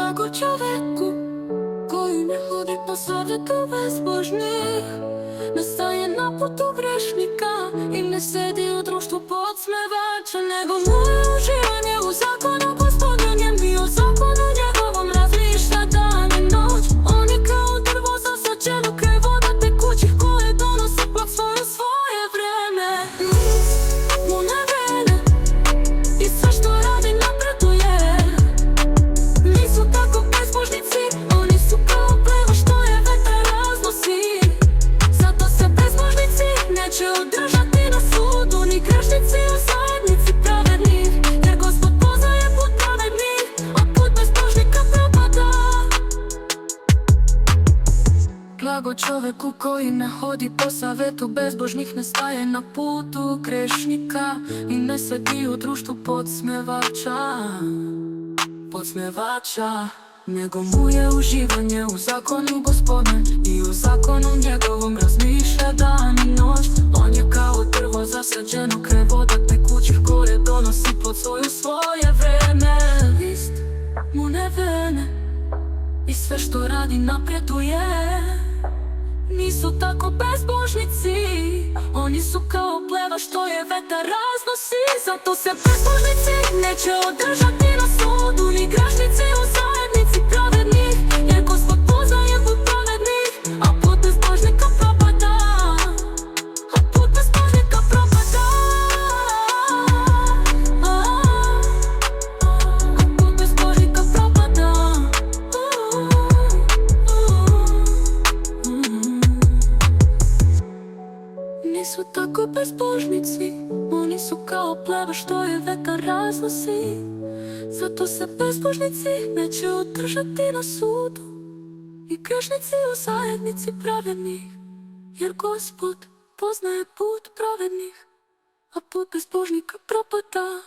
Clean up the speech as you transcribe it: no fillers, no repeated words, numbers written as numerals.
Blago čoveku koji ne hodi po savjetu bezbožnih, ne staje na putu grešnika i ne sedi u društvu podsmevača, nego mu je uživanje u zakonu Gospodnjem i o zakonu njegovom razmišlja dan i noć. On je kao drvo zasađeno kraj voda tekućih koje donose plod svoje vreme. Mu ne vene i sve što radi napreduje. Nisu tako bezbožnici, oni su kao plevo što je vetar raznosi. Zato se bezbožnici neće održati na sudu, ni grešnici u zajednici pravednih, jer Gospod poznaje put pravednih, a put bezbožnika propada. Blago čoveku koji ne hodi po savjetu bezbožnih, ne staje na putu grešnika i ne sedi u društvu podsmevača, nego mu je uživanje u zakonu Gospodnjem i u zakonu njegovom razmišlja dan i noć. On je kao drvo zasađeno kraj voda tekućih koje donosi plod svoje vreme. List mu ne vene i sve što radi napreduje. Nisu tako bezbožnici, oni su kao pleva što je vetar raznosi. Zato se bezbožnici neće održati na sudu, ni grešnici u zajednici pravednih, jer Gospod poznaje put pravednih, a put bezbožnika propada. A put bezbožnika propada. A put bezbožnika propada. Nisu tako bezbožnici, oni su kao pleva što je vetar raznosi. Zato se bezbožnici neće održati na sudu, i grešnici u zajednici pravednih, jer Gospod poznaje put pravednih, a put bezbožnika propada.